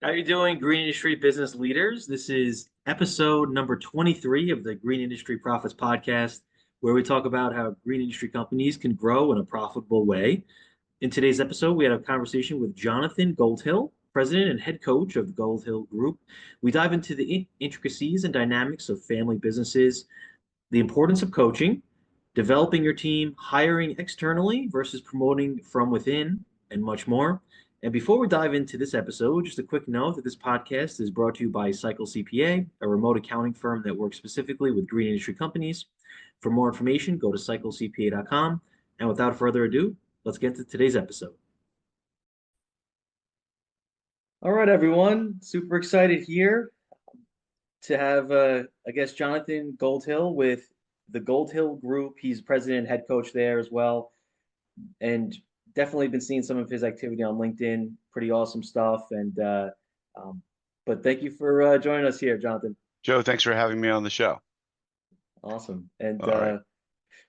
How are you doing, green industry business leaders? This is episode number 23 of the Green Industry Profits Podcast, where we talk about how green industry companies can grow in a profitable way. In today's episode, we had a conversation with Jonathan Goldhill, president and head coach of the Goldhill Group. We dive into the intricacies and dynamics of family businesses, the importance of coaching, developing your team, hiring externally versus promoting from within, and much more. And before we dive into this episode, just a quick note that this podcast is brought to you by Cycle CPA, a remote accounting firm that works specifically with green industry companies. For more information, go to cyclecpa.com. And without further ado, let's get to today's episode. All right, everyone. Super excited here to have, I guess, Jonathan Goldhill with the Goldhill Group. He's president and head coach there as well. And definitely been seeing some of his activity on LinkedIn. Pretty awesome stuff. But thank you for joining us here, Jonathan. Joe, thanks for having me on the show. Awesome. And All right. What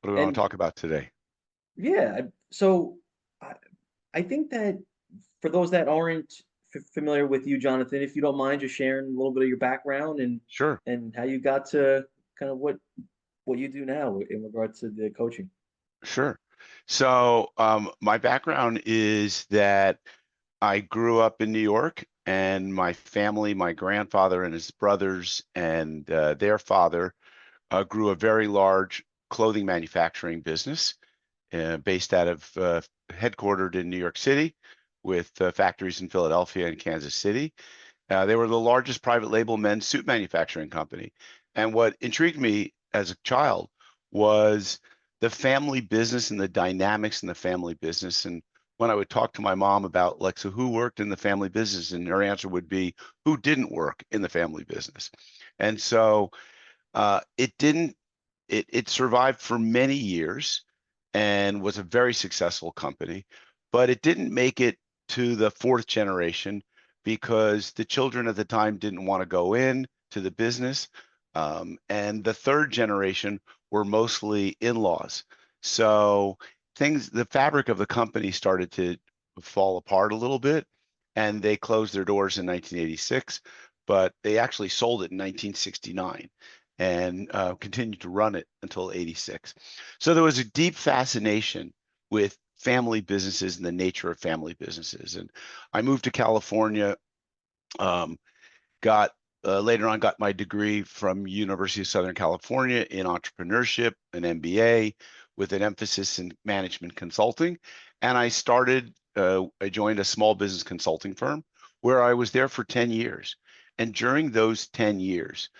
do we want to talk about today? Yeah, so I, I think that for those that aren't familiar with you, Jonathan, if you don't mind just sharing a little bit of your background Sure. and how you got to kind of what you do now in regard to the coaching. Sure. So my background is that I grew up in New York, and my family, my grandfather and his brothers and their father grew a very large clothing manufacturing business based out of headquartered in New York City with factories in Philadelphia and Kansas City. They were the largest private label men's suit manufacturing company. And what intrigued me as a child was the family business and the dynamics in the family business. And when I would talk to my mom about, like, so who worked in the family business, and her answer would be, who didn't work in the family business? And so it survived for many years and was a very successful company, but it didn't make it to the fourth generation because the children at the time didn't want to go in to the business. And the third generation were mostly in-laws. So the fabric of the company started to fall apart a little bit, and they closed their doors in 1986, but they actually sold it in 1969 and continued to run it until 86. So there was a deep fascination with family businesses and the nature of family businesses. And I moved to California, later on got my degree from University of Southern California in entrepreneurship, an MBA with an emphasis in management consulting. And I joined a small business consulting firm where I was there for 10 years. And during those 10 years,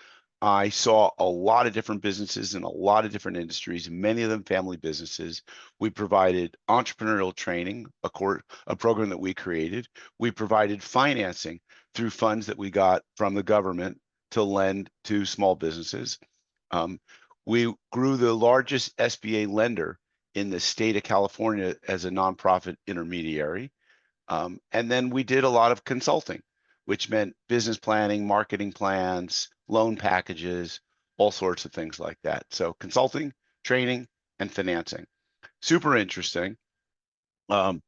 I saw a lot of different businesses in a lot of different industries, many of them family businesses. We provided entrepreneurial training, a program that we created. We provided financing through funds that we got from the government to lend to small businesses. We grew the largest SBA lender in the state of California as a nonprofit intermediary. And then we did a lot of consulting, which meant business planning, marketing plans, loan packages, all sorts of things like that. So consulting, training, and financing. Super interesting. A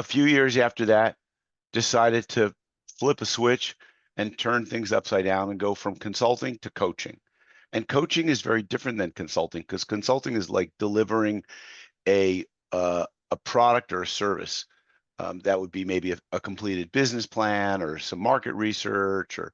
few years after that, decided to flip a switch and turn things upside down and go from consulting to coaching. And coaching is very different than consulting, because consulting is like delivering a product or a service. That would be maybe a completed business plan or some market research. Or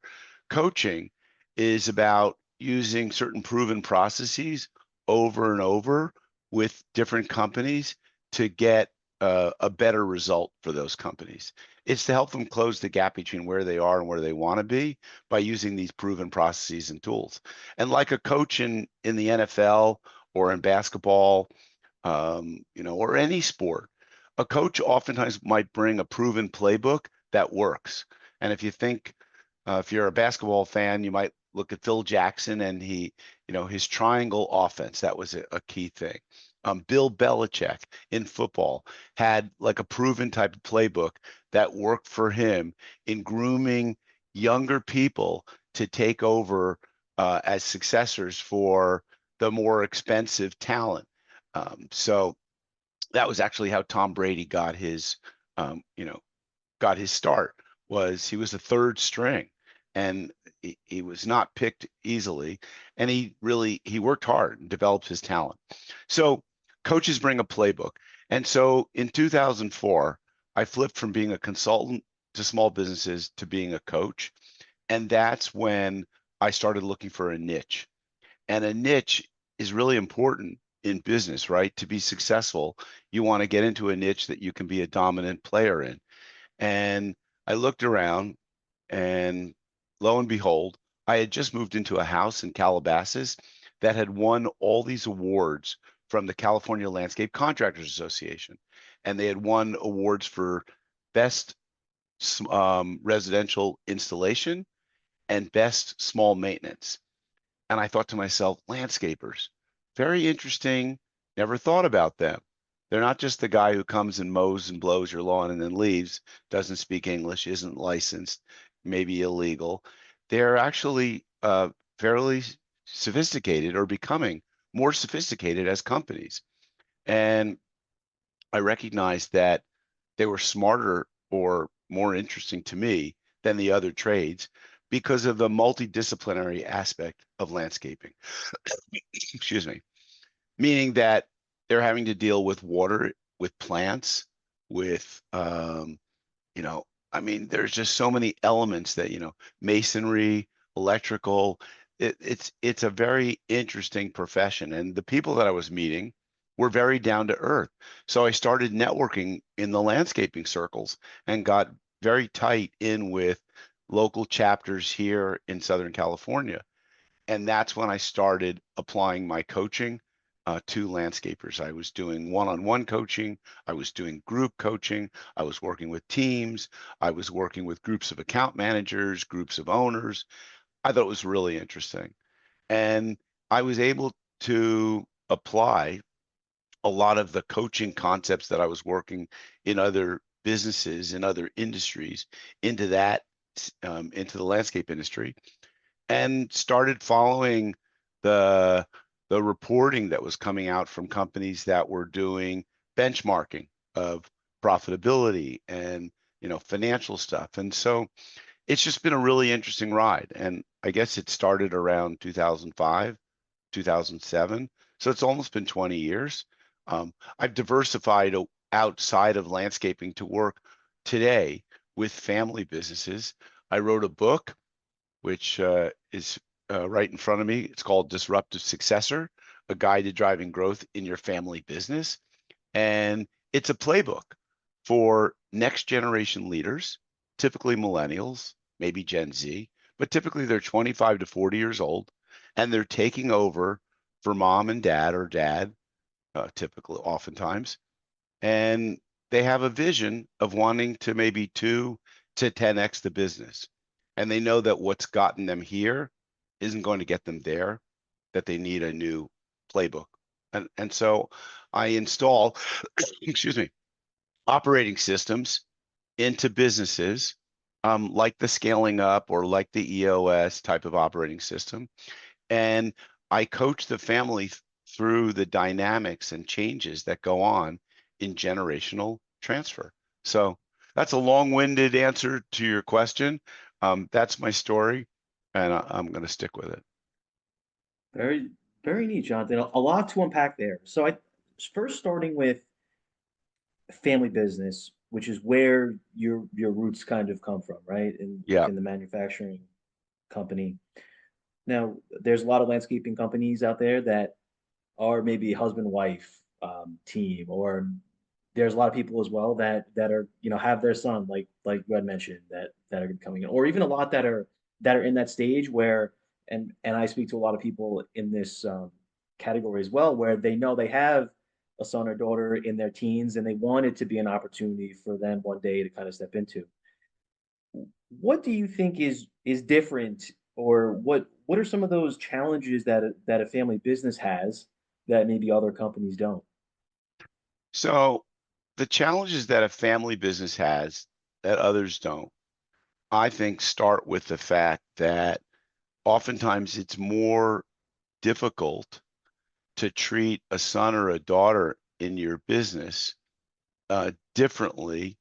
coaching is about using certain proven processes over and over with different companies to get a better result for those companies. It's to help them close the gap between where they are and where they want to be by using these proven processes and tools. And like a coach in the NFL or in basketball, or any sport, a coach oftentimes might bring a proven playbook that works. And if you think, if you're a basketball fan, you might look at Phil Jackson and his triangle offense. That was a key thing. Bill Belichick in football had like a proven type of playbook that worked for him in grooming younger people to take over as successors for the more expensive talent. So that was actually how Tom Brady got his start, was he was a third string, and he was not picked easily, and he worked hard and developed his talent. So coaches bring a playbook. And so in 2004, I flipped from being a consultant to small businesses to being a coach. And that's when I started looking for a niche. And a niche is really important in business, right? To be successful, you want to get into a niche that you can be a dominant player in. And I looked around, and lo and behold, I had just moved into a house in Calabasas that had won all these awards from the California Landscape Contractors Association. And they had won awards for best residential installation and best small maintenance. And I thought to myself, landscapers, very interesting. Never thought about them. They're not just the guy who comes and mows and blows your lawn and then leaves, doesn't speak English, isn't licensed, maybe illegal. They're actually fairly sophisticated, or becoming more sophisticated as companies. And I recognized that they were smarter or more interesting to me than the other trades because of the multidisciplinary aspect of landscaping. Excuse me. Meaning that they're having to deal with water, with plants, with you know, I mean, there's just so many elements that, masonry, electrical, it's a very interesting profession. And the people that I was meeting were very down to earth. So I started networking in the landscaping circles and got very tight in with local chapters here in Southern California. And that's when I started applying my coaching to landscapers. I was doing one-on-one coaching. I was doing group coaching. I was working with teams. I was working with groups of account managers, groups of owners. I thought it was really interesting. And I was able to apply a lot of the coaching concepts that I was working in other businesses, in other industries, into that, into the landscape industry, and started following the the reporting that was coming out from companies that were doing benchmarking of profitability and financial stuff. And so it's just been a really interesting ride. And I guess it started around 2005, 2007. So it's almost been 20 years. I've diversified outside of landscaping to work today with family businesses. I wrote a book which is right in front of me. It's called Disruptive Successor, a guide to driving growth in your family business. And it's a playbook for next generation leaders, typically millennials, maybe Gen Z, but typically they're 25 to 40 years old, and they're taking over for mom and dad, or dad, typically, oftentimes, and they have a vision of wanting to maybe 2 to 10x the business. And they know that what's gotten them here isn't going to get them there, that they need a new playbook. And so I install, excuse me, operating systems into businesses, like the scaling up or like the EOS type of operating system. And I coach the family through the dynamics and changes that go on in generational transfer. So that's a long-winded answer to your question. That's my story, and I'm going to stick with it. Very, very neat, Jonathan. A lot to unpack there. So I first starting with family business, which is where your roots kind of come from, right? In Yeah. in the manufacturing company. Now, there's a lot of landscaping companies out there that are maybe husband wife team, or there's a lot of people as well that are have their son like you had mentioned that are coming in, or even a lot that are in that stage where and I speak to a lot of people in this category as well, where they know they have a son or daughter in their teens and they want it to be an opportunity for them one day to kind of step into. What do you think is different, or what are some of those challenges that a family business has that maybe other companies don't? So the challenges that a family business has that others don't, I think, start with the fact that oftentimes it's more difficult to treat a son or a daughter in your business differently,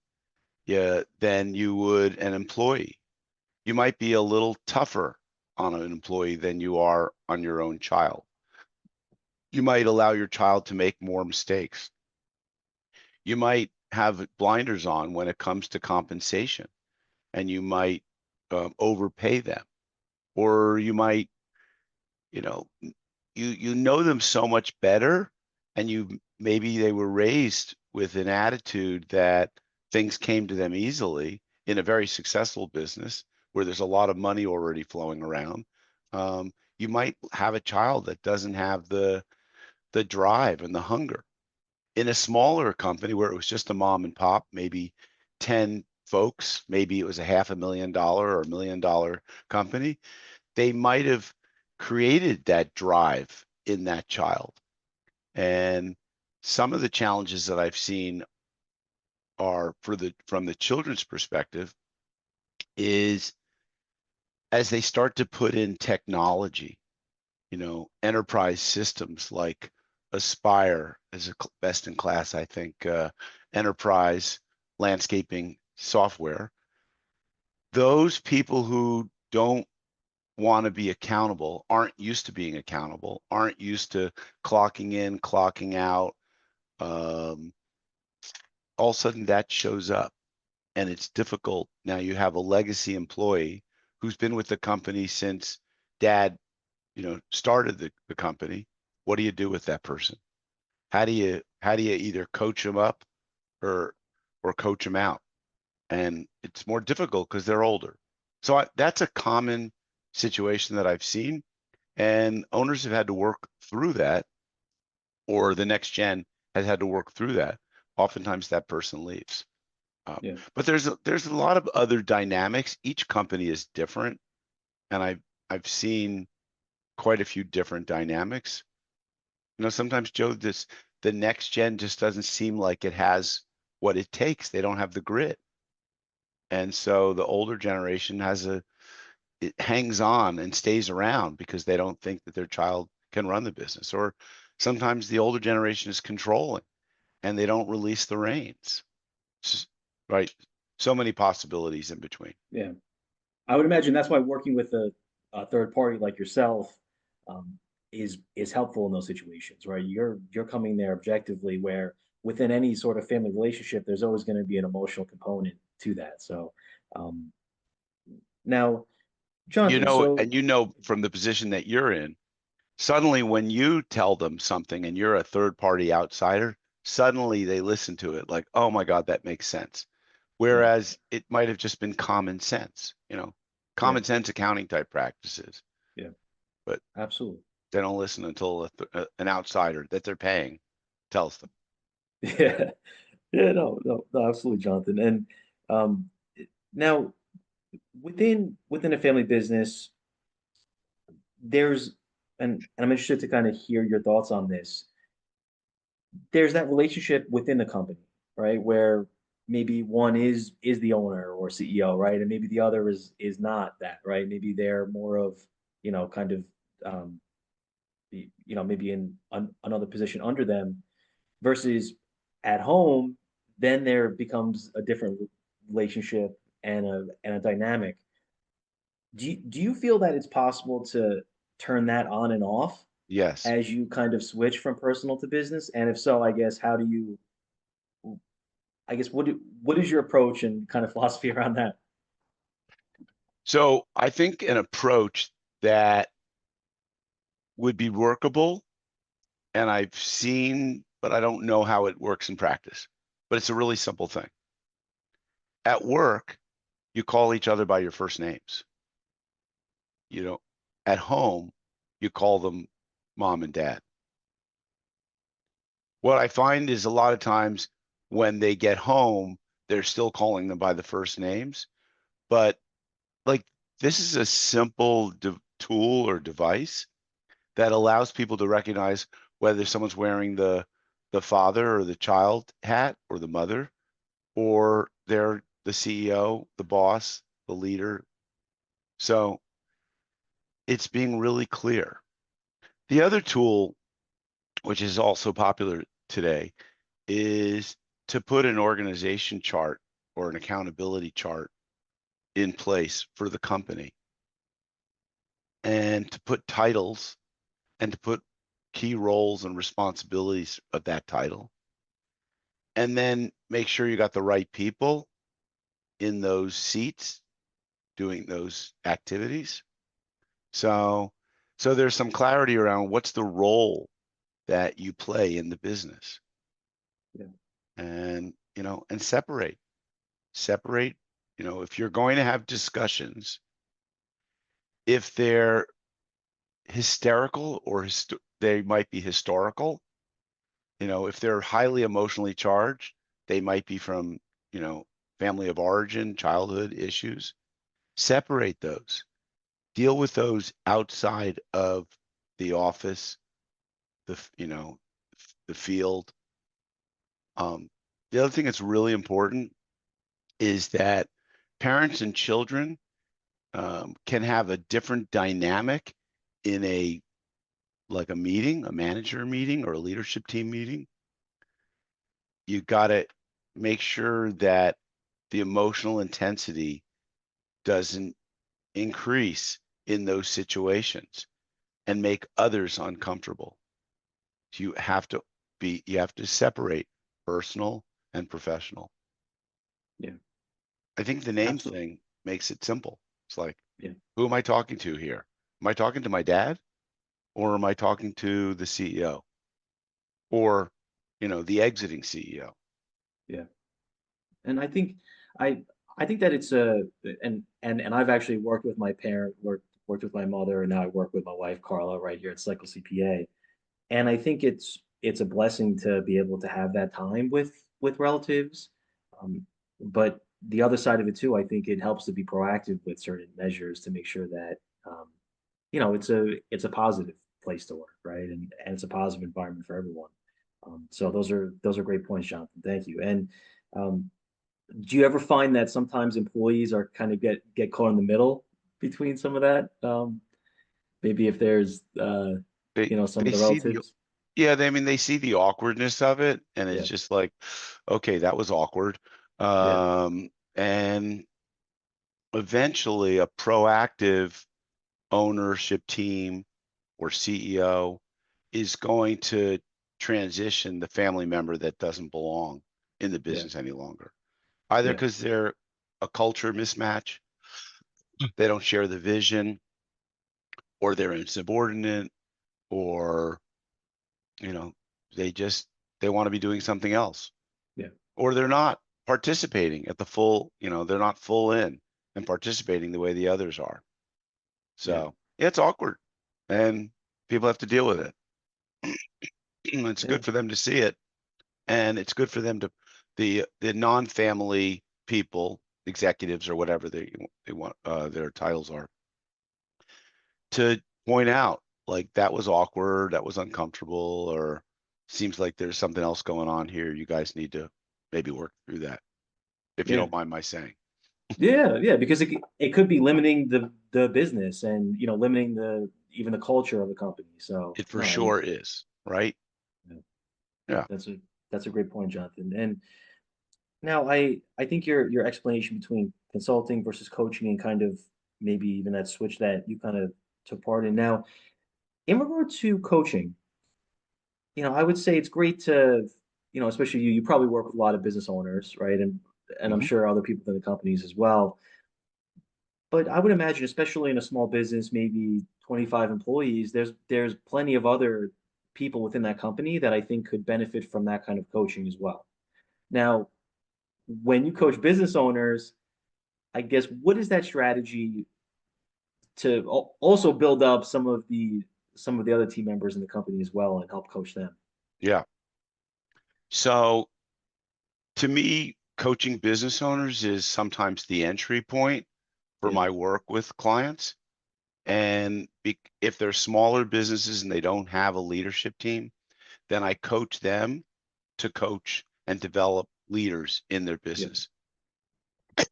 yeah, than you would an employee. You might be a little tougher on an employee than you are on your own child. You might allow your child to make more mistakes. You might have blinders on when it comes to compensation, and you might overpay them, or you might, you know, you know them so much better, and maybe they were raised with an attitude that things came to them easily in a very successful business where there's a lot of money already flowing around. You might have a child that doesn't have the drive and the hunger. In a smaller company where it was just a mom and pop, maybe 10 folks, maybe it was a $500,000 or $1 million company, they might have created that drive in that child. And some of the challenges that I've seen are from the children's perspective is as they start to put in technology, enterprise systems like Aspire is a best in class, I think, enterprise landscaping software. Those people who don't want to be accountable, aren't used to being accountable, aren't used to clocking in, clocking out. All of a sudden that shows up and it's difficult. Now you have a legacy employee who's been with the company since dad, started the company. What do you do with that person? How do you either coach them up or coach them out? And it's more difficult because they're older. So that's a common situation that I've seen. And owners have had to work through that, or the next gen has had to work through that. Oftentimes that person leaves. Yeah. But there's a lot of other dynamics. Each company is different, and I've seen quite a few different dynamics. Sometimes Joe, the next gen just doesn't seem like it has what it takes. They don't have the grit, and so the older generation it hangs on and stays around because they don't think that their child can run the business. Or sometimes the older generation is controlling and they don't release the reins. Right. So many possibilities in between. Yeah. I would imagine that's why working with a third party like yourself um, is helpful in those situations, right? You're coming there objectively, where within any sort of family relationship, there's always going to be an emotional component to that. So um, now, Jonathan, so And from the position that you're in, suddenly when you tell them something and you're a third party outsider, suddenly they listen to it like, oh my God, that makes sense. yeah, Whereas it might have just been common sense, yeah, common sense accounting type practices, yeah, but absolutely, they don't listen until an outsider that they're paying tells them. yeah, yeah, no, absolutely, Jonathan. And um, now within a family business, there's and I'm interested to kind of hear your thoughts on this. There's that relationship within the company, right? Where maybe one is the owner or CEO, right? And maybe the other is not that, right? Maybe they're more of, kind of um maybe in another position under them versus at home, then there becomes a different relationship and a dynamic. Do you feel that it's possible to turn that on and off Yes. as you kind of switch from personal to business? And if so, I guess how do you I guess what is your approach and kind of philosophy around that? So I think an approach that would be workable, and I've seen, but I don't know how it works in practice, but it's a really simple thing. At work, you call each other by your first names. You know, at home, you call them mom and dad. What I find is a lot of times when they get home, they're still calling them by the first names. But like this is a simple tool or device that allows people to recognize whether someone's wearing the father or the child hat or the mother, or they're the CEO, the boss, the leader. So it's being really clear. The other tool, which is also popular today, is to put an organization chart or an accountability chart in place for the company, and to put titles and to put key roles and responsibilities of that title, and then make sure you got the right people in those seats doing those activities. So there's some clarity around what's the role that you play in the business. Yeah. And and separate, if you're going to have discussions, if they're hysterical or they might be historical, if they're highly emotionally charged, they might be from, family of origin, childhood issues. Separate those. Deal with those outside of the office, the field. The other thing that's really important is that parents and children can have a different dynamic in a meeting, a manager meeting or a leadership team meeting. You got to make sure that the emotional intensity doesn't increase in those situations and make others uncomfortable. You have to separate personal and professional. Yeah. I think the name Absolutely. thing makes it simple. It's like, Yeah. who am I talking to here? Am I talking to my dad, or am I talking to the CEO, or, the exiting CEO? Yeah. And I I think that it's a and I've actually worked with my parent, worked with my mother, and now I work with my wife Carla right here at Cycle CPA. And I think it's a blessing to be able to have that time with relatives. Um, but the other side of it too, I think it helps to be proactive with certain measures to make sure that um, it's a positive place to work, right? And it's a positive environment for everyone. So those are great points, Jonathan. Thank you. And um, do you ever find that sometimes employees are kind of get caught in the middle between some of that? Maybe if there's some They of the see the relatives. Yeah, they see the awkwardness of it, and it's Yeah, just like, okay, that was awkward. yeah, And eventually a proactive ownership team or CEO is going to transition the family member that doesn't belong in the yeah, business any longer. Either yeah, because they're a culture mismatch, they don't share the vision, or they're insubordinate, or, you know, they just they want to be doing something else, yeah, or they're not participating at the full, they're not full in and participating the way the others are. yeah, So yeah, it's awkward, and people have to deal with it. It's yeah, good for them to see it, and it's good for them to the non-family people, executives or whatever they want their titles are, to point out like that was awkward, that was uncomfortable, or seems like there's something else going on here. You guys need to maybe work through that, if you yeah, don't mind my saying. yeah, yeah. Because it could be limiting the business and limiting the even the culture of the company. So It for no, sure is, right? yeah, Yeah. that's a great point, Jonathan. And now I think your explanation between consulting versus coaching and kind of maybe even that switch that you kind of took part in. Now, in regard to coaching, I would say it's great to, especially you probably work with a lot of business owners, right? And I'm Hmm. sure other people in the companies as well. But I would imagine, especially in a small business, maybe 25 employees, there's plenty of other people within that company that I think could benefit from that kind of coaching as well. Now, when you coach business owners, I guess what is that strategy to also build up some of the other team members in the company as well and help coach them? Yeah. So to me, coaching business owners is sometimes the entry point for Yeah, my work with clients. And if they're smaller businesses and they don't have a leadership team, then I coach them to coach and develop leaders in their yeah, business.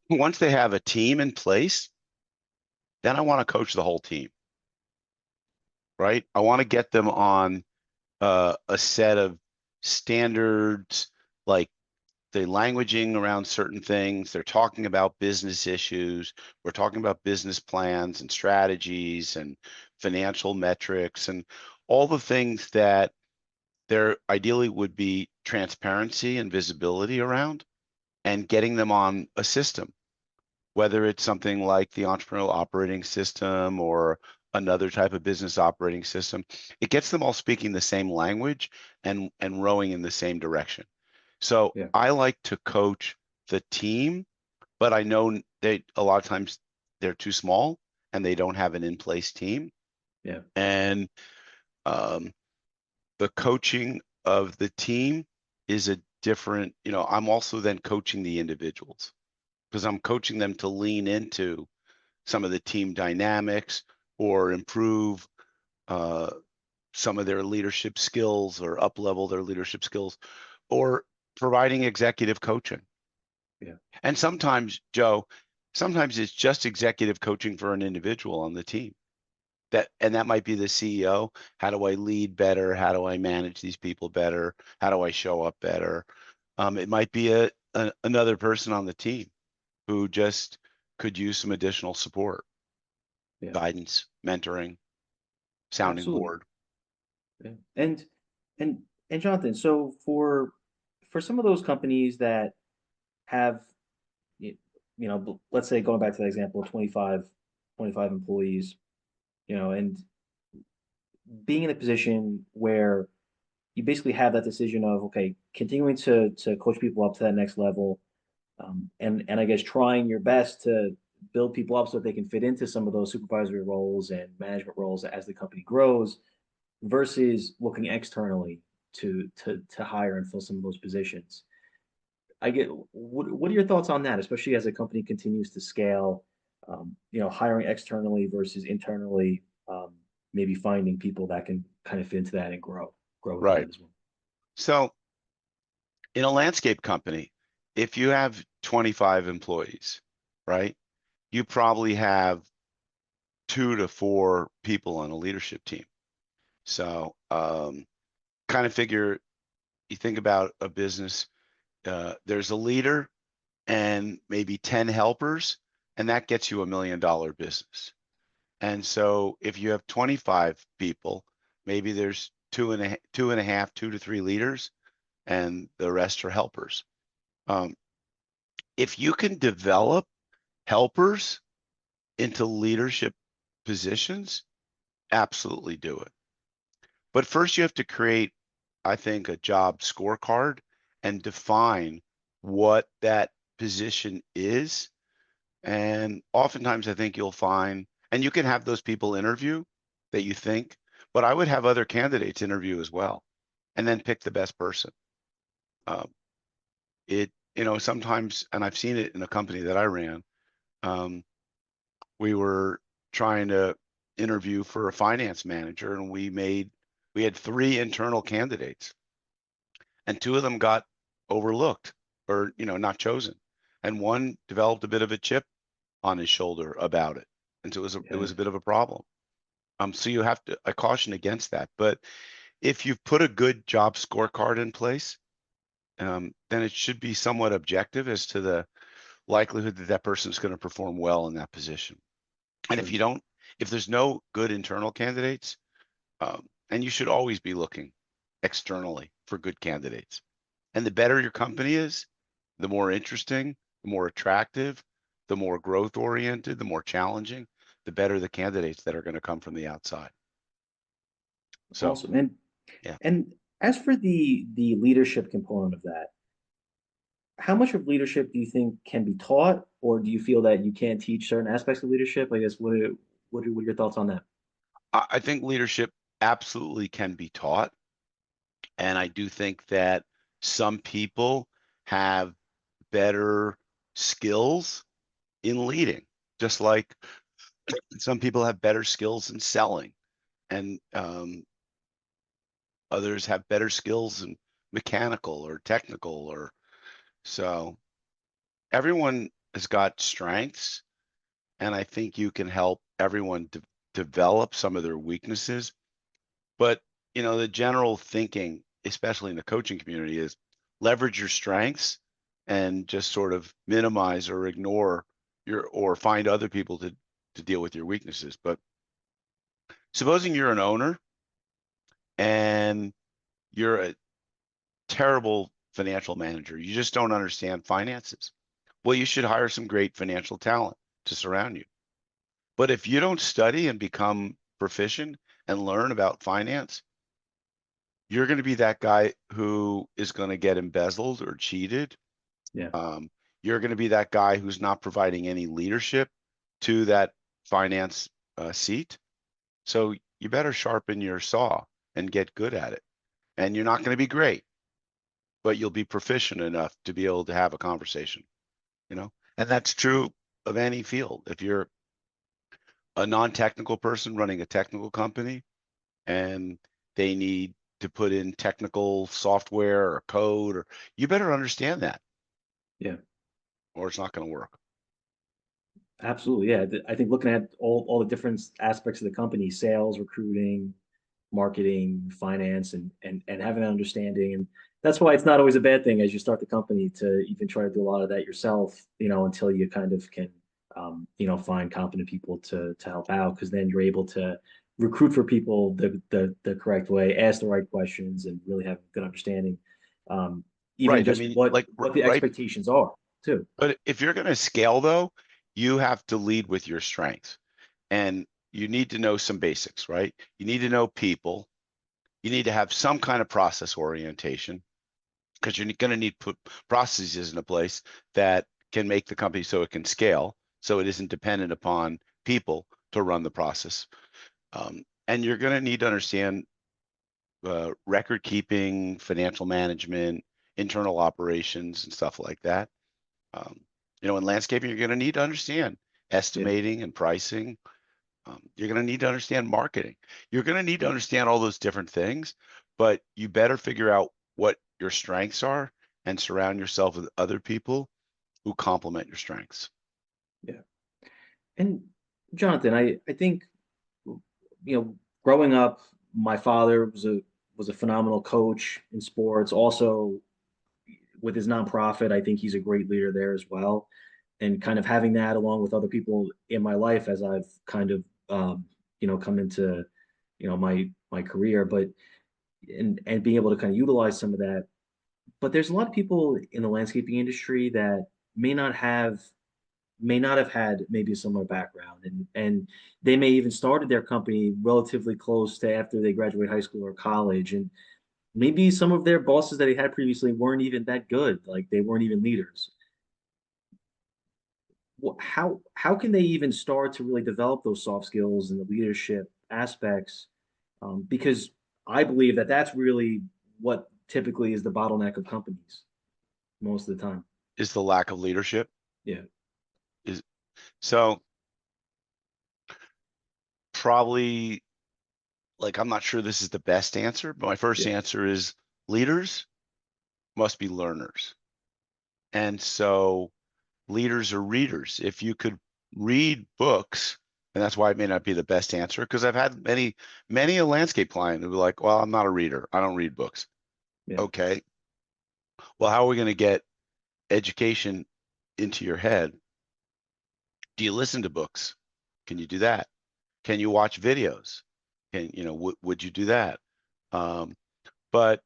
Once they have a team in place, then I want to coach the whole team, right? I want to get them on a set of standards, like the languaging around certain things. They're talking about business issues. We're talking about business plans and strategies and financial metrics and all the things that there ideally would be transparency and visibility around, and getting them on a system, whether it's something like the entrepreneurial operating system or another type of business operating system. It gets them all speaking the same language and rowing in the same direction. So Yeah. I like to coach the team, but I know they a lot of times they're too small and they don't have an in-place team. Yeah. And um, the coaching of the team is a different, I'm also then coaching the individuals because I'm coaching them to lean into some of the team dynamics or improve uh, some of their leadership skills or up level their leadership skills or providing executive coaching. Yeah. And sometimes, Joe, sometimes it's just executive coaching for an individual on the team. That might be the CEO. How do I lead better? How do I manage these people better? How do I show up better? It might be another person on the team who just could use some additional support, Yeah. guidance, mentoring, sounding Absolutely. board. Yeah. And and Jonathan, so for some of those companies that have let's say going back to that example of 25 employees, and being in a position where you basically have that decision of, okay, continuing to coach people up to that next level, and I guess trying your best to build people up so that they can fit into some of those supervisory roles and management roles as the company grows, versus looking externally to hire and fill some of those positions. I get what are your thoughts on that, especially as a company continues to scale? Hiring externally versus internally, maybe finding people that can kind of fit into that and grow within Right. it as well. So in a landscape company, if you have 25 employees, right, you probably have 2 to 4 people on a leadership team. So kind of figure, you think about a business, there's a leader and maybe 10 helpers, and that gets you $1 million business. And so if you have 25 people, maybe there's two and a half, 2 to 3 leaders, and the rest are helpers. Um, if you can develop helpers into leadership positions, absolutely do it. But first, you have to create, I think, a job scorecard and define what that position is. And oftentimes, I think you'll find, and you can have those people interview that you think, but I would have other candidates interview as well, and then pick the best person. Um, sometimes, and I've seen it in a company that I ran, um, we were trying to interview for a finance manager, and we had 3 internal candidates, and 2 of them got overlooked or not chosen, and one developed a bit of a chip on his shoulder about it, and so it Yeah, was a bit of a problem. So you have to, I caution against that. But if you've put a good job scorecard in place, then it should be somewhat objective as to the likelihood that that person is going to perform well in that position. And sure. if there's no good internal candidates, and you should always be looking externally for good candidates. And the better your company is, the more interesting, the more attractive, the more growth oriented, the more challenging, the better the candidates that are going to come from the outside. So, Awesome. yeah, And as for the leadership component of that, how much of leadership do you think can be taught, or do you feel that you can't teach certain aspects of leadership? I guess what are your thoughts on that? I think leadership absolutely can be taught. And I do think that some people have better skills in leading, just like some people have better skills in selling, and others have better skills in mechanical or technical. Or so everyone has got strengths, and I think you can help everyone develop some of their weaknesses. But the general thinking, especially in the coaching community, is leverage your strengths and just sort of minimize or ignore or find other people to deal with your weaknesses. But supposing you're an owner and you're a terrible financial manager, you just don't understand finances. Well, you should hire some great financial talent to surround you. But if you don't study and become proficient and learn about finance, you're going to be that guy who is going to get embezzled or cheated. Yeah. Um, you're going to be that guy who's not providing any leadership to that finance seat. So you better sharpen your saw and get good at it. And you're not going to be great, but you'll be proficient enough to be able to have a conversation, you know? And that's true of any field. If you're a non-technical person running a technical company and they need to put in technical software or code, or you better understand that, Yeah. or it's not going to work. Absolutely. Yeah. I think looking at all the different aspects of the company, sales, recruiting, marketing, finance, and having an understanding. And that's why it's not always a bad thing as you start the company to even try to do a lot of that yourself, until you kind of can, find competent people to help out, because then you're able to recruit for people the correct way, ask the right questions, and really have a good understanding. Even Right. I just mean, what like, what the right. expectations are too. But if you're going to scale, though, you have to lead with your strengths, and you need to know some basics, right? You need to know people. You need to have some kind of process orientation, because you're going to need put processes in a place that can make the company so it can scale, so it isn't dependent upon people to run the process. And you're going to need to understand record keeping, financial management, internal operations, and stuff like that. Um, in landscaping, you're going to need to understand Yeah. estimating and pricing. You're going to need to understand marketing. You're going to need to understand all those different things, but you better figure out what your strengths are and surround yourself with other people who complement your strengths. Yeah. And Jonathan, I think, growing up, my father was a phenomenal coach in sports. Also, with his nonprofit, I think he's a great leader there as well. And kind of having that along with other people in my life as I've kind of come into my career, but and being able to kind of utilize some of that. But there's a lot of people in the landscaping industry that may not have may not have had maybe a similar background, and they may even started their company relatively close to after they graduate high school or college, and maybe some of their bosses that they had previously weren't even that good, like they weren't even leaders. How can they even start to really develop those soft skills and the leadership aspects? Because I believe that that's really what typically is the bottleneck of companies most of the time. Is the lack of leadership. Yeah, Is so probably, like, I'm not sure this is the best answer, but my first yeah, answer is leaders must be learners. And so leaders are readers. If you could read books, and that's why it may not be the best answer, because I've had many a landscape client who be like, well, I'm not a reader. I don't read books. yeah, Okay. Well, how are we going to get education into your head? Do you listen to books? Can you do that? Can you watch videos? Would you do that? Um, but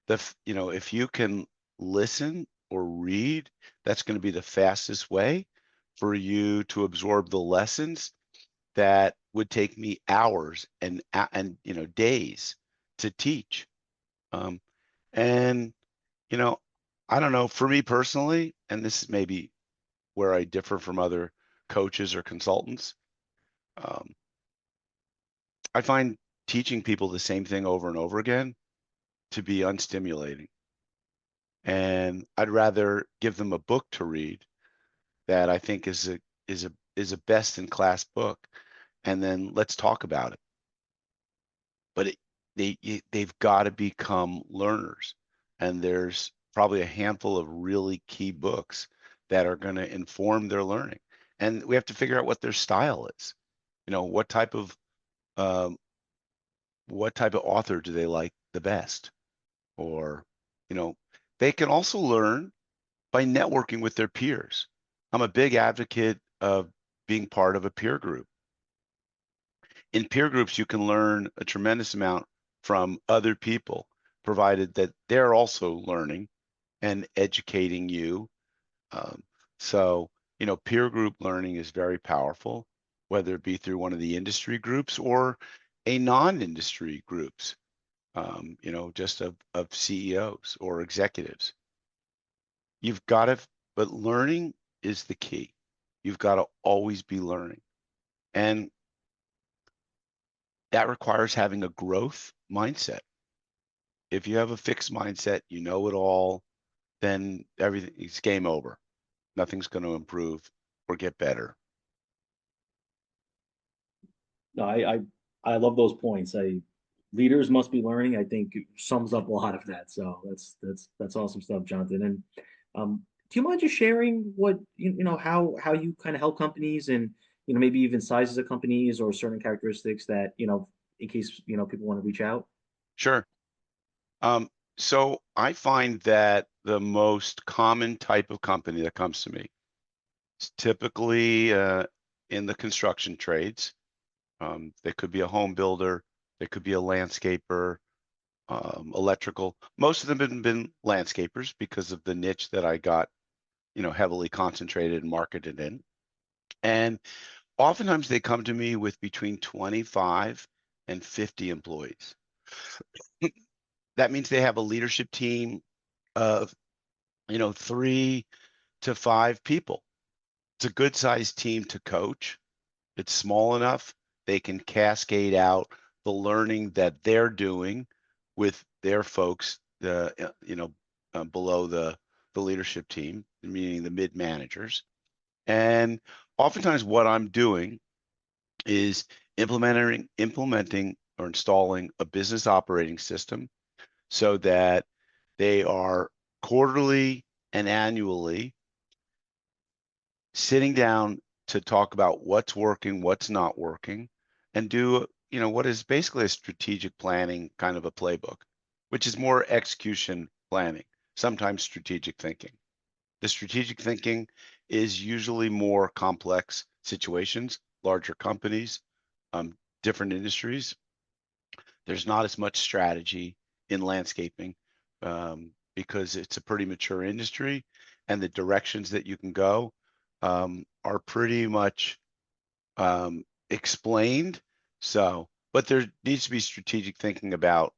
if you can listen or read, that's going to be the fastest way for you to absorb the lessons that would take me hours and days to teach. Um, and you know, I don't know, for me personally, and this is maybe where I differ from other coaches or consultants. um, I find teaching people the same thing over and over again to be unstimulating. And I'd rather give them a book to read that I think is a best in class book, and then let's talk about it. But they've got to become learners, and there's probably a handful of really key books that are going to inform their learning, and we have to figure out what their style is. Um, what type of author do they like the best? Or you know they can also learn by networking with their peers. I'm a big advocate of being part of a peer group. In peer groups, you can learn a tremendous amount from other people, provided that they're also learning and educating you. Um, so, peer group learning is very powerful, whether it be through one of the industry groups or a non-industry groups, just of CEOs or executives. You've got to, but learning is the key. You've got to always be learning. And that requires having a growth mindset. If you have a fixed mindset, you know it all, then everything it's game over. Nothing's going to improve or get better. No, I love those points. Leaders must be learning. I think it sums up a lot of that. So that's awesome stuff, Jonathan. And do you mind just sharing what how you kind of help companies and maybe even sizes of companies or certain characteristics that in case people want to reach out? Sure. Um, so I find that the most common type of company that comes to me is typically in the construction trades. They could be a home builder, they could be a landscaper, electrical. Most of them have been landscapers because of the niche that I got, heavily concentrated and marketed in. And oftentimes they come to me with between 25 and 50 employees. That means they have a leadership team of, 3 to 5 people. It's a good sized team to coach. It's small enough they can cascade out the learning that they're doing with their folks, below the leadership team, meaning the mid managers. And oftentimes, what I'm doing is implementing or installing a business operating system so that they are quarterly and annually sitting down to talk about what's working, what's not working, and do, what is basically a strategic planning kind of a playbook, which is more execution planning, sometimes strategic thinking. The strategic thinking is usually more complex situations, larger companies, different industries. There's not as much strategy in landscaping because it's a pretty mature industry, and the directions that you can go are pretty much explained. So, but there needs to be strategic thinking about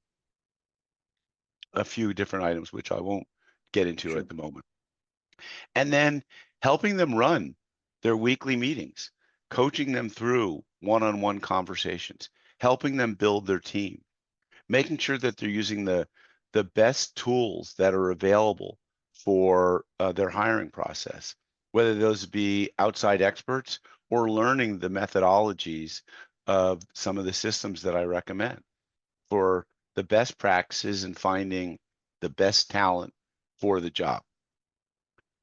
a few different items, which I won't get into Sure. at the moment. And then helping them run their weekly meetings, coaching them through one-on-one conversations, helping them build their team, making sure that they're using the best tools that are available for their hiring process, whether those be outside experts or learning the methodologies of some of the systems that I recommend for the best practices and finding the best talent for the job.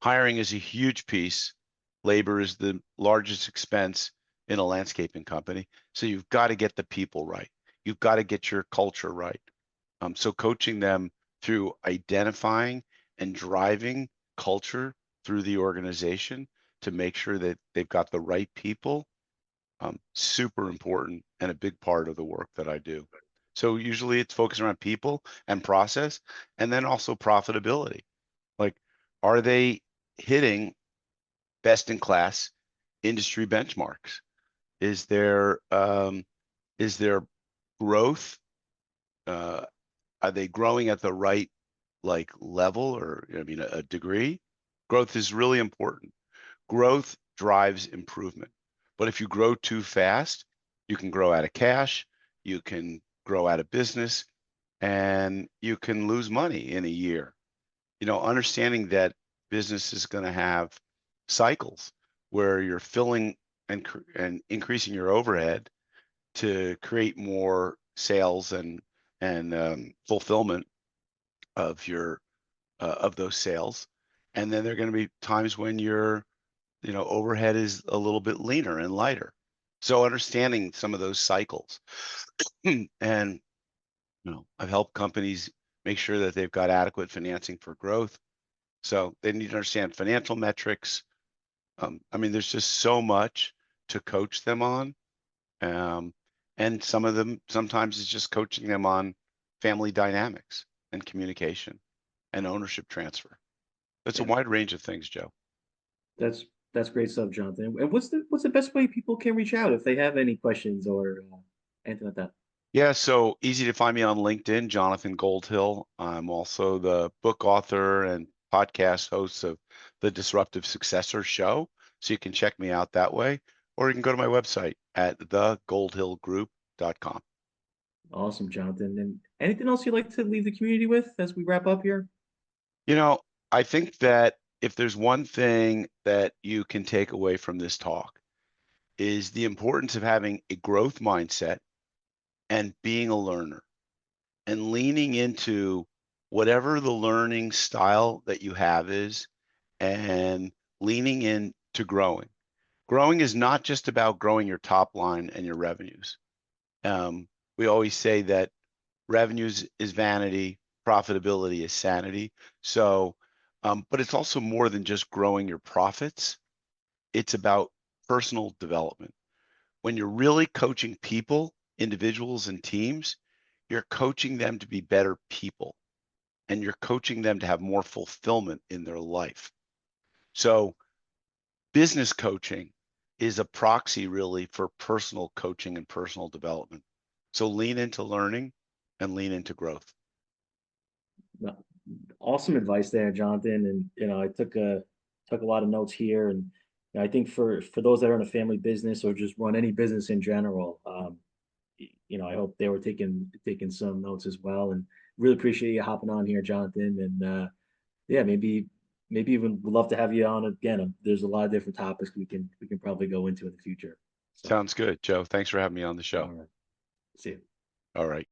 Hiring is a huge piece. Labor is the largest expense in a landscaping company. So you've got to get the people right. You've got to get your culture right. So coaching them through identifying and driving culture through the organization to make sure that they've got the right people, super important and a big part of the work that I do. So usually it's focused around people and process, and then also profitability. Like, are they hitting best in class industry benchmarks? Is there growth? Uh, are they growing at the right level or a degree? Growth is really important. Growth drives improvement. But if you grow too fast, you can grow out of cash, you can grow out of business, and you can lose money in a year. Understanding that business is going to have cycles where you're filling and increasing your overhead to create more sales and fulfillment of your of those sales, and then there are going to be times when your overhead is a little bit leaner and lighter. So understanding some of those cycles, and I've helped companies make sure that they've got adequate financing for growth, So they need to understand financial metrics. I mean, there's just so much to coach them on. Um, and some of them sometimes it's just coaching them on family dynamics and communication and ownership transfer. It's a Yeah, wide range of things, Joe. that's that's great stuff, Jonathan. And what's the best way people can reach out if they have any questions or anything like that? Yeah, so easy to find me on LinkedIn, Jonathan Goldhill. I'm also the book author and podcast host of the Disruptive Successor Show. So you can check me out that way, or you can go to my website at thegoldhillgroup.com. Awesome, Jonathan. And anything else you'd like to leave the community with as we wrap up here? You know, I think that if there's one thing that you can take away from this talk is the importance of having a growth mindset and being a learner and leaning into whatever the learning style that you have is and leaning into growing. Growing is not just about growing your top line and your revenues. We always say that revenues is vanity, profitability is sanity. So, but it's also more than just growing your profits. It's about personal development. When you're really coaching people, individuals, and teams, you're coaching them to be better people and you're coaching them to have more fulfillment in their life. So, business coaching is a proxy really for personal coaching and personal development. So, lean into learning and lean into growth. No, awesome advice there, Jonathan. And I took a lot of notes here, and I think for those that are in a family business or just run any business in general, I hope they were taking some notes as well. And really appreciate you hopping on here, Jonathan. And yeah, maybe even would love to have you on again. There's a lot of different topics we can probably go into in the future. So, Sounds good, Joe. Thanks for having me on the show. all right, see you. All right.